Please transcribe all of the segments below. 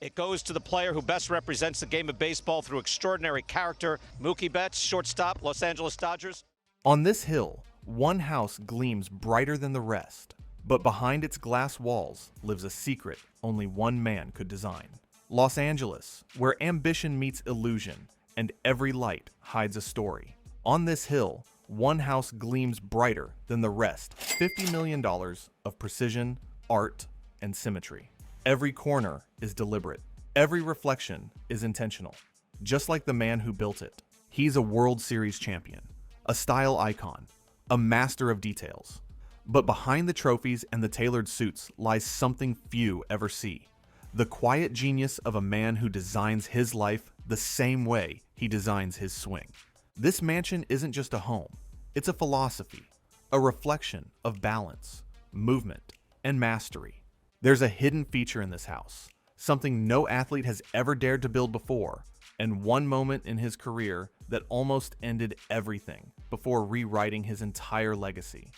It goes to the player who best represents the game of baseball through extraordinary character, Mookie Betts, shortstop, Los Angeles Dodgers. On this hill, one house gleams brighter than the rest, but behind its glass walls lives a secret only one man could design. Los Angeles, where ambition meets illusion, and every light hides a story. On this hill, one house gleams brighter than the rest. $50 million of precision, art, and symmetry. Every corner is deliberate. Every reflection is intentional. Just like the man who built it. He's a World Series champion, a style icon, a master of details. But behind the trophies and the tailored suits lies something few ever see. The quiet genius of a man who designs his life the same way he designs his swing. This mansion isn't just a home. It's a philosophy, a reflection of balance, movement, and mastery. There's a hidden feature in this house, something no athlete has ever dared to build before, and one moment in his career that almost ended everything before rewriting his entire legacy.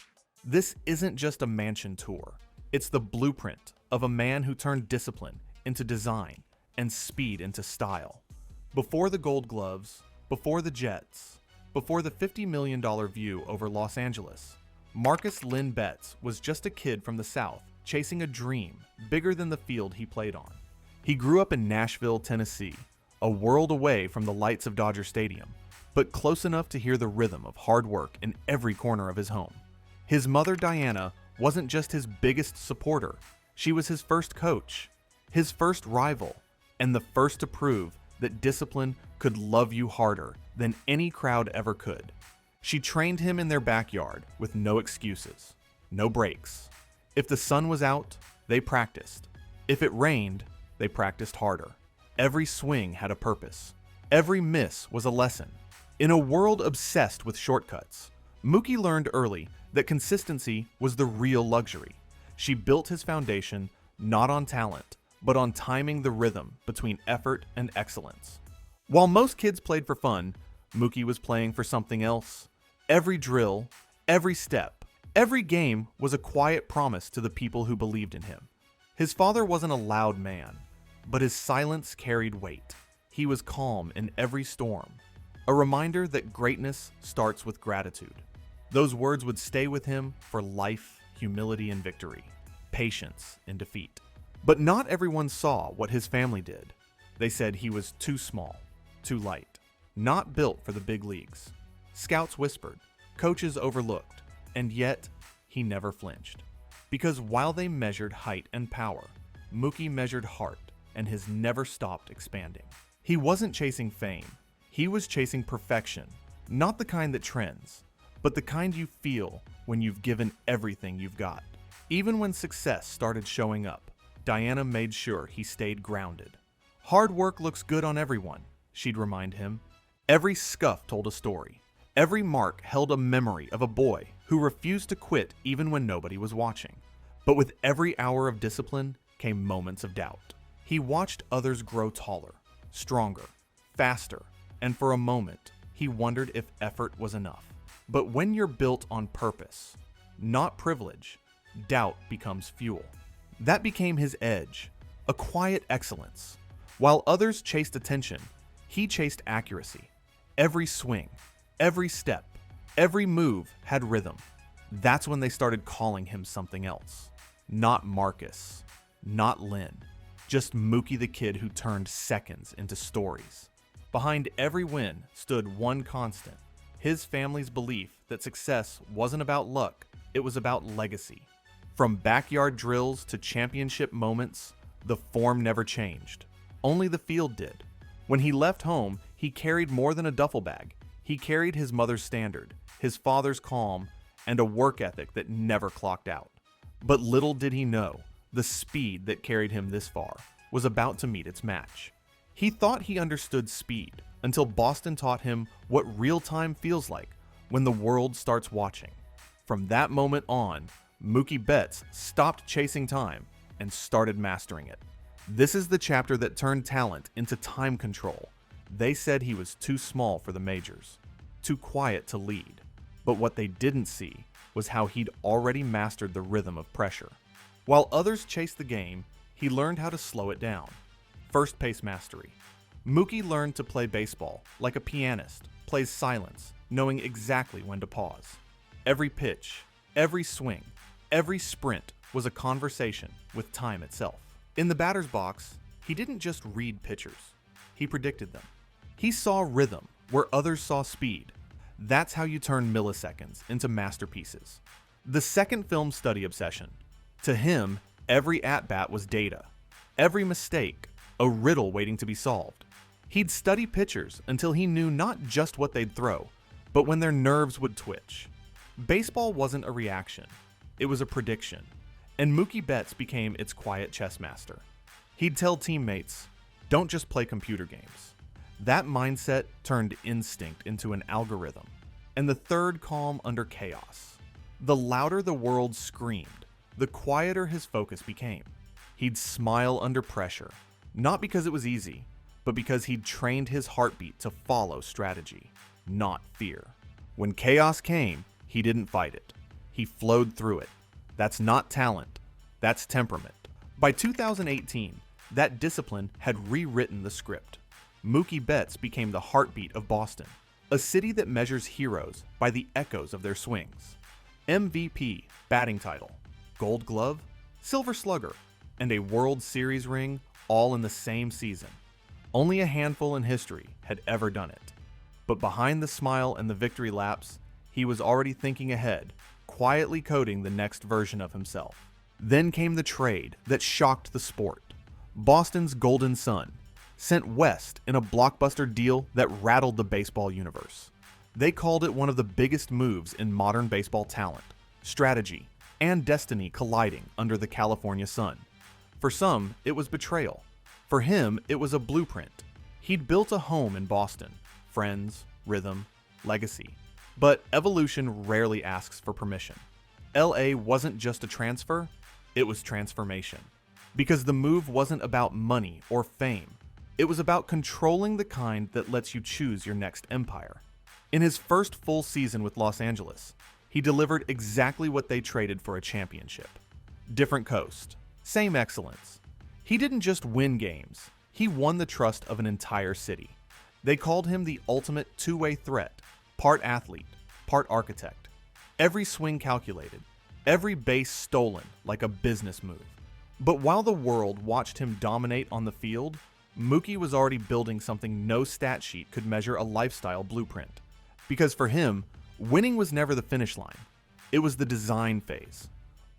This isn't just a mansion tour. It's the blueprint of a man who turned discipline into design and speed into style. Before the Gold Gloves, before the Jets, before the $50 million view over Los Angeles, Marcus Lynn Betts was just a kid from the South chasing a dream bigger than the field he played on. He grew up in Nashville, Tennessee, a world away from the lights of Dodger Stadium, but close enough to hear the rhythm of hard work in every corner of his home. His mother, Brianna, wasn't just his biggest supporter. She was his first coach, his first rival, and the first to prove that discipline could love you harder than any crowd ever could. She trained him in their backyard with no excuses, no breaks. If the sun was out, they practiced. If it rained, they practiced harder. Every swing had a purpose. Every miss was a lesson. In a world obsessed with shortcuts, Mookie learned early that consistency was the real luxury. She built his foundation not on talent, but on timing the rhythm between effort and excellence. While most kids played for fun, Mookie was playing for something else. Every drill, every step, every game was a quiet promise to the people who believed in him. His father wasn't a loud man, but his silence carried weight. He was calm in every storm, a reminder that greatness starts with gratitude. Those words would stay with him for life, humility in victory, patience in defeat. But not everyone saw what his family did. They said he was too small, too light, not built for the big leagues. Scouts whispered, coaches overlooked, and yet he never flinched. Because while they measured height and power, Mookie measured heart and has never stopped expanding. He wasn't chasing fame. He was chasing perfection, not the kind that trends, but the kind you feel when you've given everything you've got. Even when success started showing up, Diana made sure he stayed grounded. Hard work looks good on everyone, she'd remind him. Every scuff told a story. Every mark held a memory of a boy who refused to quit even when nobody was watching. But with every hour of discipline came moments of doubt. He watched others grow taller, stronger, faster, and for a moment, he wondered if effort was enough. But when you're built on purpose, not privilege, doubt becomes fuel. That became his edge, a quiet excellence. While others chased attention, he chased accuracy. Every swing, every step, every move had rhythm. That's when they started calling him something else. Not Marcus, not Lynn, just Mookie the kid who turned seconds into stories. Behind every win stood one constant, his family's belief that success wasn't about luck, it was about legacy. From backyard drills to championship moments, the form never changed. Only the field did. When he left home, he carried more than a duffel bag. He carried his mother's standard, his father's calm, and a work ethic that never clocked out. But little did he know, the speed that carried him this far was about to meet its match. He thought he understood speed until Boston taught him what real time feels like when the world starts watching. From that moment on, Mookie Betts stopped chasing time and started mastering it. This is the chapter that turned talent into time control. They said he was too small for the majors, too quiet to lead. But what they didn't see was how he'd already mastered the rhythm of pressure. While others chased the game, he learned how to slow it down. first pace mastery. Mookie learned to play baseball like a pianist plays silence, knowing exactly when to pause. Every pitch, every swing, every sprint was a conversation with time itself. In the batter's box, he didn't just read pitchers. He predicted them. He saw rhythm where others saw speed. That's how you turn milliseconds into masterpieces. The second film study obsession. To him, every at-bat was data. Every mistake, a riddle waiting to be solved. He'd study pitchers until he knew not just what they'd throw, but when their nerves would twitch. Baseball wasn't a reaction. It was a prediction. And Mookie Betts became its quiet chess master. He'd tell teammates, don't just play computer games. That mindset turned instinct into an algorithm. And the third calm under chaos. The louder the world screamed, the quieter his focus became. He'd smile under pressure, not because it was easy, but because he'd trained his heartbeat to follow strategy, not fear. When chaos came, he didn't fight it. He flowed through it. That's not talent. That's temperament. By 2018, that discipline had rewritten the script. Mookie Betts became the heartbeat of Boston, a city that measures heroes by the echoes of their swings. MVP, batting title, Gold Glove, Silver Slugger, and a World Series ring all in the same season. Only a handful in history had ever done it. But behind the smile and the victory laps, he was already thinking ahead, quietly coding the next version of himself. Then came the trade that shocked the sport. Boston's Golden Sun, sent west in a blockbuster deal that rattled the baseball universe. They called it one of the biggest moves in modern baseball talent, strategy, and destiny colliding under the California sun. For some, it was betrayal. For him, it was a blueprint. He'd built a home in Boston, friends, rhythm, legacy. But evolution rarely asks for permission. LA wasn't just a transfer, it was transformation. Because the move wasn't about money or fame. It was about controlling the kind that lets you choose your next empire. In his first full season with Los Angeles, he delivered exactly what they traded for a championship. Different coast, same excellence. He didn't just win games, he won the trust of an entire city. They called him the ultimate two-way threat, part athlete, part architect. Every swing calculated, every base stolen like a business move. But while the world watched him dominate on the field, Mookie was already building something no stat sheet could measure: a lifestyle blueprint. Because for him, winning was never the finish line. It was the design phase.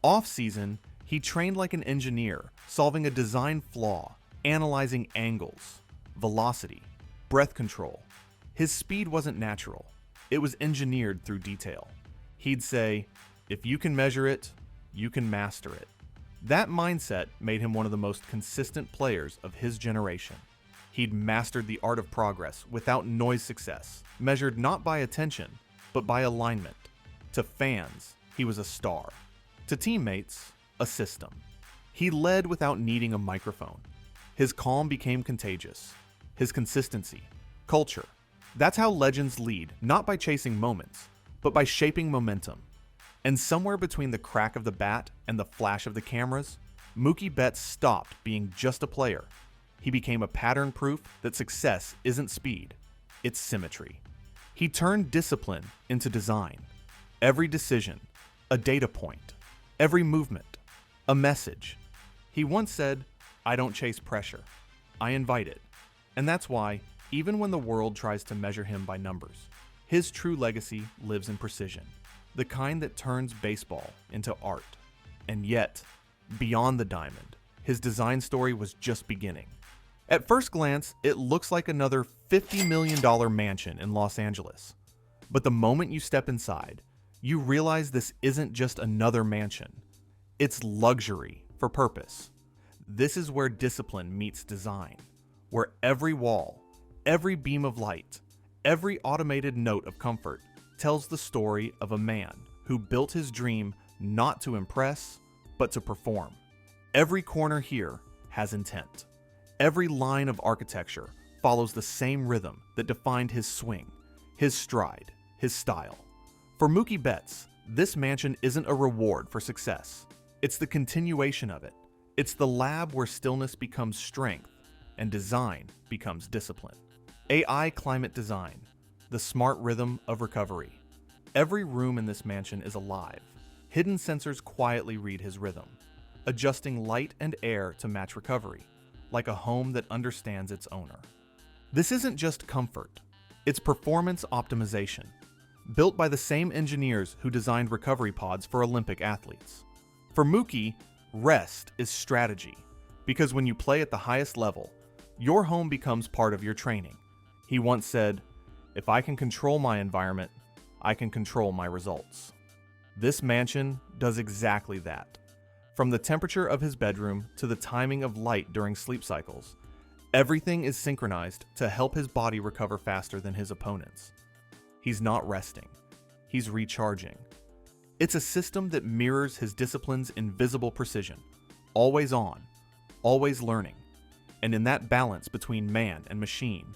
Off-season, he trained like an engineer, solving a design flaw, analyzing angles, velocity, breath control. His speed wasn't natural. It was engineered through detail. He'd say, if you can measure it, you can master it. That mindset made him one of the most consistent players of his generation. He'd mastered the art of progress without noise success, measured not by attention, but by alignment. To fans, he was a star. To teammates, a system. He led without needing a microphone. His calm became contagious. His consistency, culture. That's how legends lead, not by chasing moments, but by shaping momentum. And somewhere between the crack of the bat and the flash of the cameras, Mookie Betts stopped being just a player. He became a pattern proof that success isn't speed, it's symmetry. He turned discipline into design. Every decision, a data point. Every movement, a message. He once said, I don't chase pressure, I invite it. And that's why, even when the world tries to measure him by numbers, his true legacy lives in precision. The kind that turns baseball into art. And yet, beyond the diamond, his design story was just beginning. At first glance, it looks like another $50 million mansion in Los Angeles. But the moment you step inside, you realize this isn't just another mansion. It's luxury for purpose. This is where discipline meets design, where every wall, every beam of light, every automated note of comfort tells the story of a man who built his dream not to impress, but to perform. Every corner here has intent. Every line of architecture follows the same rhythm that defined his swing, his stride, his style. For Mookie Betts, this mansion isn't a reward for success. It's the continuation of it. It's the lab where stillness becomes strength and design becomes discipline. AI climate design, the smart rhythm of recovery. Every room in this mansion is alive. Hidden sensors quietly read his rhythm, adjusting light and air to match recovery, like a home that understands its owner. This isn't just comfort, it's performance optimization, built by the same engineers who designed recovery pods for Olympic athletes. For Mookie, rest is strategy, because when you play at the highest level, your home becomes part of your training. He once said, "If I can control my environment, I can control my results." This mansion does exactly that. From the temperature of his bedroom to the timing of light during sleep cycles, everything is synchronized to help his body recover faster than his opponents. He's not resting, he's recharging. It's a system that mirrors his discipline's invisible precision, always on, always learning. And in that balance between man and machine,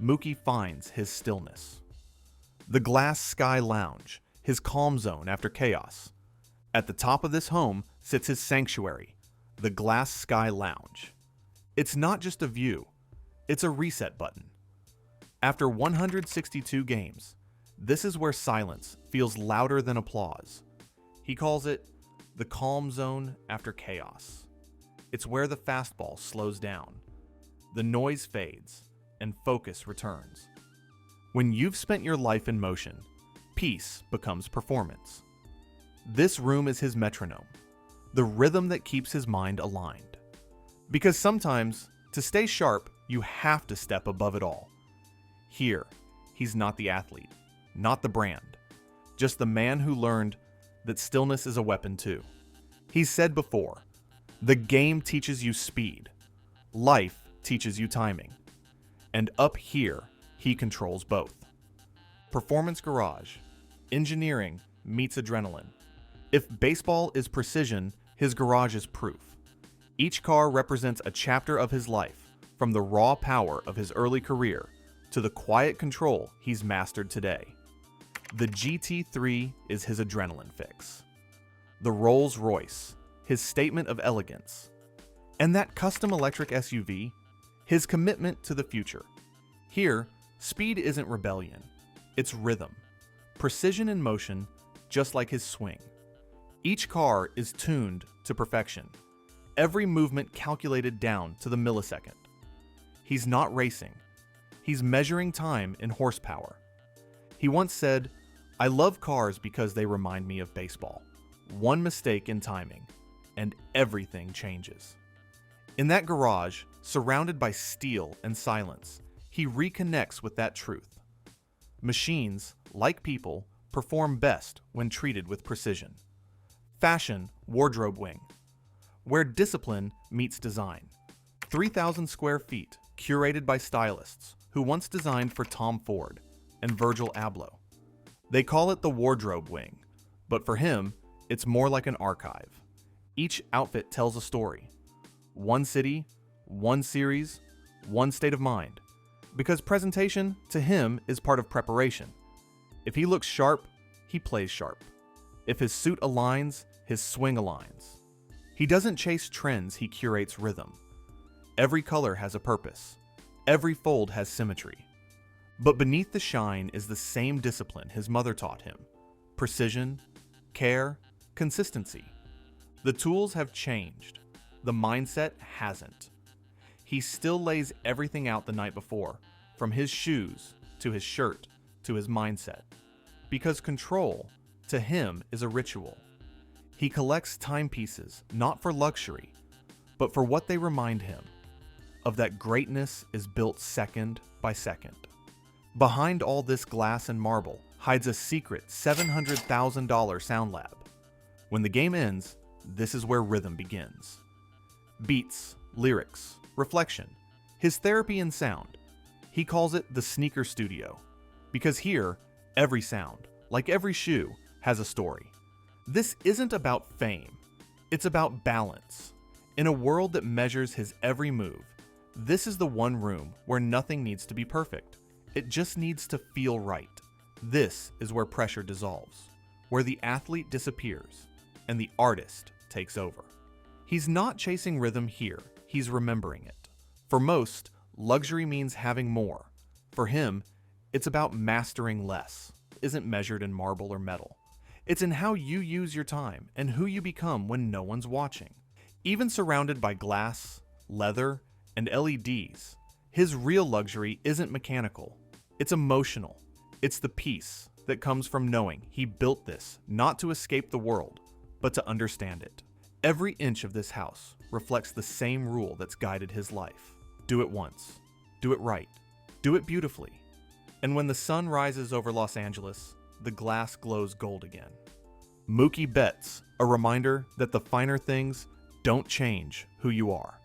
Mookie finds his stillness. The Glass Sky Lounge, his calm zone after chaos. At the top of this home sits his sanctuary, the Glass Sky Lounge. It's not just a view, it's a reset button. After 162 games, this is where silence feels louder than applause. He calls it the calm zone after chaos. It's where the fastball slows down, the noise fades, and focus returns. When you've spent your life in motion, peace becomes performance. This room is his metronome, the rhythm that keeps his mind aligned. Because sometimes, to stay sharp, you have to step above it all. Here, he's not the athlete, not the brand, just the man who learned that stillness is a weapon too. He's said before, the game teaches you speed, life teaches you timing, and up here, he controls both. Performance Garage, engineering meets adrenaline. If baseball is precision, his garage is proof. Each car represents a chapter of his life, from the raw power of his early career to the quiet control he's mastered today. The GT3 is his adrenaline fix. The Rolls Royce, his statement of elegance. And that custom electric SUV, his commitment to the future. Here, speed isn't rebellion, it's rhythm. Precision in motion, just like his swing. Each car is tuned to perfection. Every movement calculated down to the millisecond. He's not racing. He's measuring time in horsepower. He once said, "I love cars because they remind me of baseball. One mistake in timing, and everything changes." In that garage, surrounded by steel and silence, he reconnects with that truth. Machines, like people, perform best when treated with precision. Fashion wardrobe wing, where discipline meets design. 3,000 square feet, curated by stylists who once designed for Tom Ford and Virgil Abloh. They call it the wardrobe wing, but for him, it's more like an archive. Each outfit tells a story. One city, one series, one state of mind. Because presentation, to him, is part of preparation. If he looks sharp, he plays sharp. If his suit aligns, his swing aligns. He doesn't chase trends, he curates rhythm. Every color has a purpose. Every fold has symmetry. But beneath the shine is the same discipline his mother taught him. Precision, care, consistency. The tools have changed. The mindset hasn't. He still lays everything out the night before, from his shoes, to his shirt, to his mindset. Because control, to him, is a ritual. He collects timepieces, not for luxury, but for what they remind him of that greatness is built second by second. Behind all this glass and marble hides a secret $700,000 sound lab. When the game ends, this is where rhythm begins. Beats, lyrics, reflection, his therapy in sound. He calls it the sneaker studio, because here, every sound, like every shoe, has a story. This isn't about fame, it's about balance. In a world that measures his every move, this is the one room where nothing needs to be perfect. It just needs to feel right. This is where pressure dissolves, where the athlete disappears, and the artist takes over. He's not chasing rhythm here, he's remembering it. For most, luxury means having more. For him, it's about mastering less. It isn't measured in marble or metal. It's in how you use your time and who you become when no one's watching. Even surrounded by glass, leather, and LEDs, his real luxury isn't mechanical. It's emotional. It's the peace that comes from knowing he built this not to escape the world, but to understand it. Every inch of this house reflects the same rule that's guided his life. Do it once. Do it right. Do it beautifully. And when the sun rises over Los Angeles, the glass glows gold again. Mookie Betts, a reminder that the finer things don't change who you are.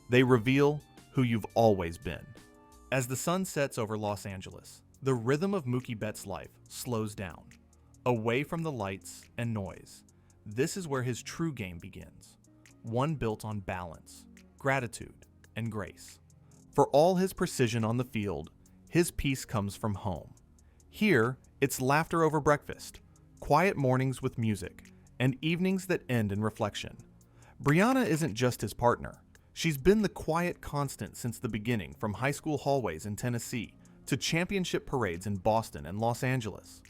They reveal who you've always been. As the sun sets over Los Angeles, the rhythm of Mookie Betts' life slows down. Away from the lights and noise, this is where his true game begins. One built on balance, gratitude, and grace. For all his precision on the field, his peace comes from home. Here, it's laughter over breakfast, quiet mornings with music, and evenings that end in reflection. Brianna isn't just his partner. She's been the quiet constant since the beginning, from high school hallways in Tennessee to championship parades in Boston and Los Angeles.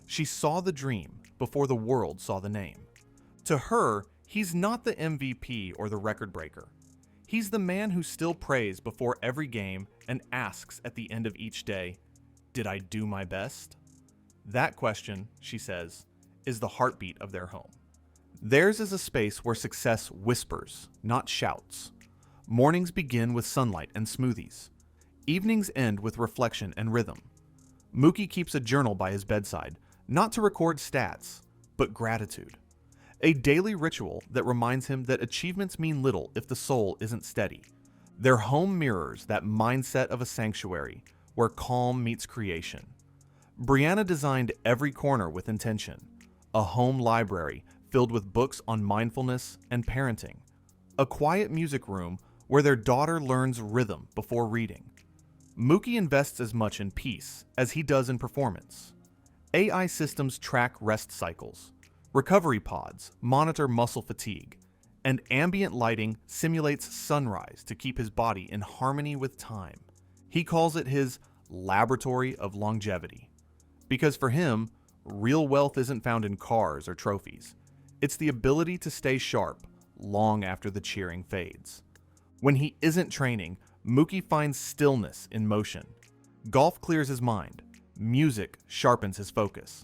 She saw the dream before the world saw the name. To her, he's not the MVP or the record breaker. He's the man who still prays before every game and asks at the end of each day, "Did I do my best?" That question, she says, is the heartbeat of their home. Theirs is a space where success whispers, not shouts. Mornings begin with sunlight and smoothies. Evenings end with reflection and rhythm. Mookie keeps a journal by his bedside, not to record stats, but gratitude. A daily ritual that reminds him that achievements mean little if the soul isn't steady. Their home mirrors that mindset of a sanctuary where calm meets creation. Brianna designed every corner with intention. A home library filled with books on mindfulness and parenting. A quiet music room where their daughter learns rhythm before reading. Mookie invests as much in peace as he does in performance. AI systems track rest cycles. Recovery pods monitor muscle fatigue. And ambient lighting simulates sunrise to keep his body in harmony with time. He calls it his laboratory of longevity. Because for him, real wealth isn't found in cars or trophies. It's the ability to stay sharp long after the cheering fades. When he isn't training, Mookie finds stillness in motion. Golf clears his mind. Music sharpens his focus.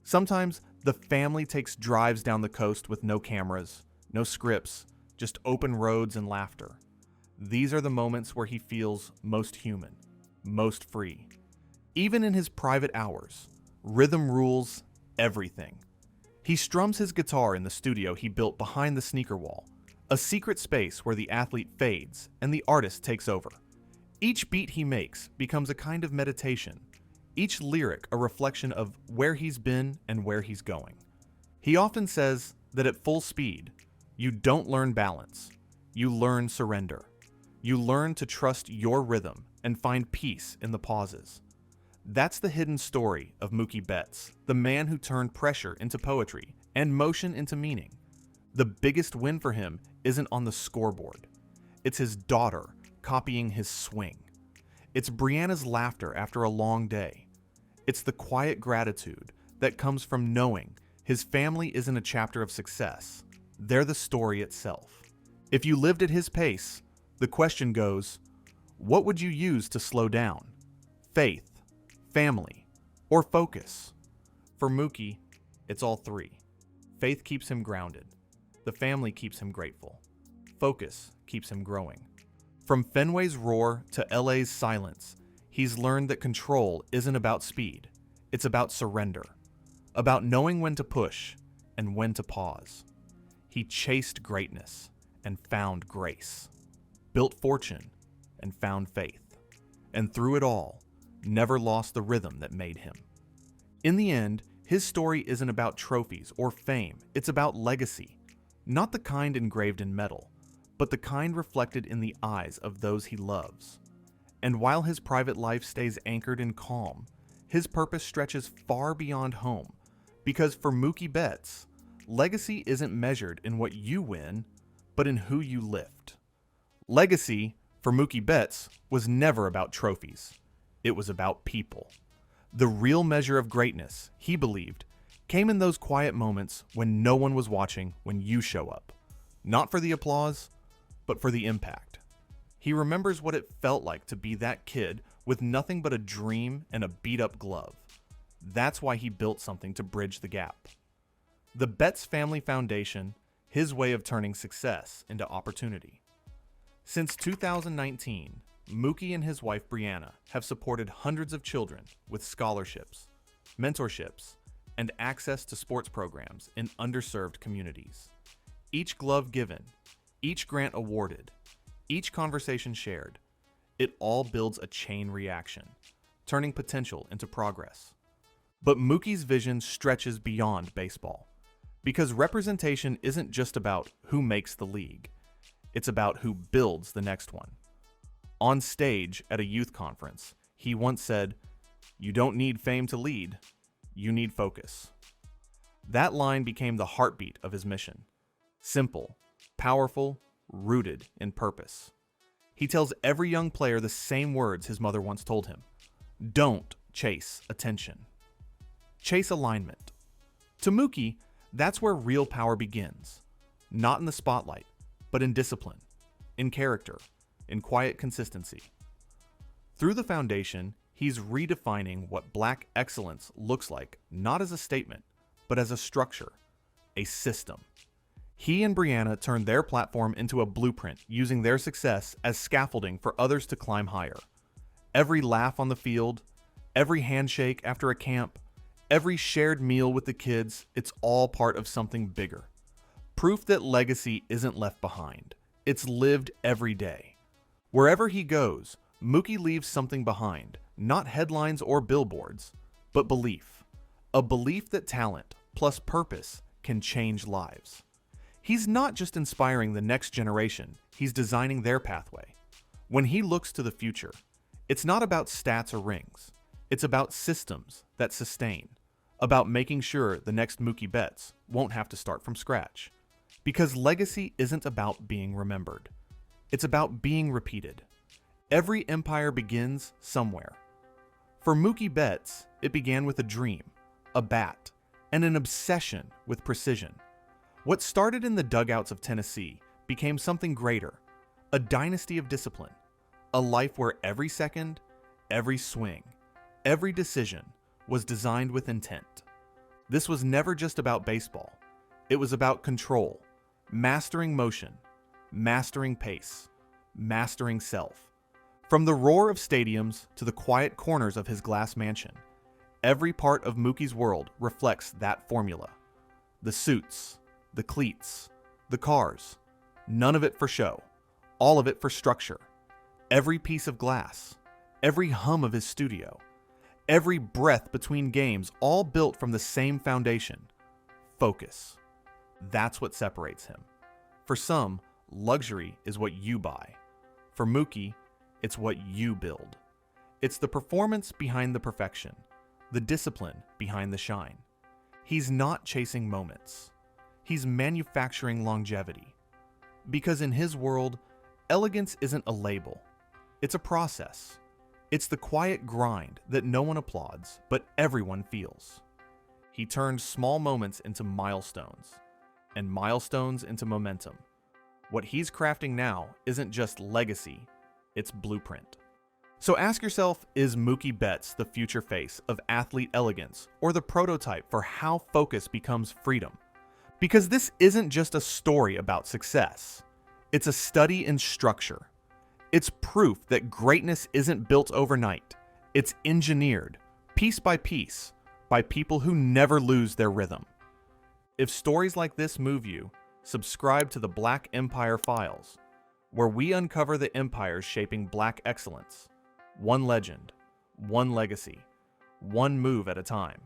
Sometimes the family takes drives down the coast with no cameras, no scripts, just open roads and laughter. These are the moments where he feels most human, most free. Even in his private hours, rhythm rules everything. He strums his guitar in the studio he built behind the sneaker wall, a secret space where the athlete fades and the artist takes over. Each beat he makes becomes a kind of meditation, each lyric a reflection of where he's been and where he's going. He often says that at full speed, you don't learn balance, you learn surrender. You learn to trust your rhythm and find peace in the pauses. That's the hidden story of Mookie Betts, the man who turned pressure into poetry and motion into meaning. The biggest win for him isn't on the scoreboard. It's his daughter copying his swing. It's Brianna's laughter after a long day. It's the quiet gratitude that comes from knowing his family isn't a chapter of success. They're the story itself. If you lived at his pace, the question goes, what would you use to slow down? Faith, family, or focus? For Mookie, it's all three. Faith keeps him grounded. The family keeps him grateful. Focus keeps him growing. From Fenway's roar to LA's silence, he's learned that control isn't about speed. It's about surrender. About knowing when to push and when to pause. He chased greatness and found grace. Built fortune and found faith. And through it all, never lost the rhythm that made him. In the end, his story isn't about trophies or fame. It's about legacy. Not the kind engraved in metal, but the kind reflected in the eyes of those he loves. And while his private life stays anchored in calm, his purpose stretches far beyond home. Because for Mookie Betts, legacy isn't measured in what you win, but in who you lift. Legacy for Mookie Betts was never about trophies. It was about people. The real measure of greatness, he believed, came in those quiet moments when no one was watching when you show up. Not for the applause, but for the impact. He remembers what it felt like to be that kid with nothing but a dream and a beat-up glove. That's why he built something to bridge the gap. The Betts Family Foundation, his way of turning success into opportunity. Since 2019, Mookie and his wife Brianna have supported hundreds of children with scholarships, mentorships, and access to sports programs in underserved communities. Each glove given, each grant awarded, each conversation shared, it all builds a chain reaction, turning potential into progress. But Mookie's vision stretches beyond baseball, because representation isn't just about who makes the league, it's about who builds the next one. On stage at a youth conference, he once said, "You don't need fame to lead, you need focus." That line became the heartbeat of his mission. Simple, powerful, rooted in purpose. He tells every young player the same words his mother once told him. Don't chase attention. Chase alignment. To Mookie, that's where real power begins. Not in the spotlight, but in discipline, in character, in quiet consistency. Through the foundation, he's redefining what Black excellence looks like, not as a statement, but as a structure, a system. He and Brianna turned their platform into a blueprint, using their success as scaffolding for others to climb higher. Every laugh on the field, every handshake after a camp, every shared meal with the kids, it's all part of something bigger. Proof that legacy isn't left behind. It's lived every day. Wherever he goes, Mookie leaves something behind, not headlines or billboards, but belief. A belief that talent plus purpose can change lives. He's not just inspiring the next generation, he's designing their pathway. When he looks to the future, it's not about stats or rings. It's about systems that sustain, about making sure the next Mookie Betts won't have to start from scratch. Because legacy isn't about being remembered. It's about being repeated. Every empire begins somewhere. For Mookie Betts, it began with a dream, a bat, and an obsession with precision. What started in the dugouts of Tennessee became something greater, a dynasty of discipline, a life where every second, every swing, every decision was designed with intent. This was never just about baseball. It was about control, mastering motion, mastering pace, mastering self. From the roar of stadiums to the quiet corners of his glass mansion, every part of Mookie's world reflects that formula. The suits, the cleats, the cars, none of it for show, all of it for structure. Every piece of glass, every hum of his studio, every breath between games, all built from the same foundation, focus. That's what separates him. For some, luxury is what you buy. For Mookie, it's what you build. It's the performance behind the perfection, the discipline behind the shine. He's not chasing moments. He's manufacturing longevity. Because in his world, elegance isn't a label. It's a process. It's the quiet grind that no one applauds, but everyone feels. He turned small moments into milestones, and milestones into momentum. What he's crafting now isn't just legacy, it's blueprint. So ask yourself, is Mookie Betts the future face of athlete elegance, or the prototype for how focus becomes freedom? Because this isn't just a story about success. It's a study in structure. It's proof that greatness isn't built overnight. It's engineered, piece by piece, by people who never lose their rhythm. If stories like this move you, subscribe to the Black Empire Files, where we uncover the empires shaping Black excellence. One legend, one legacy, one move at a time.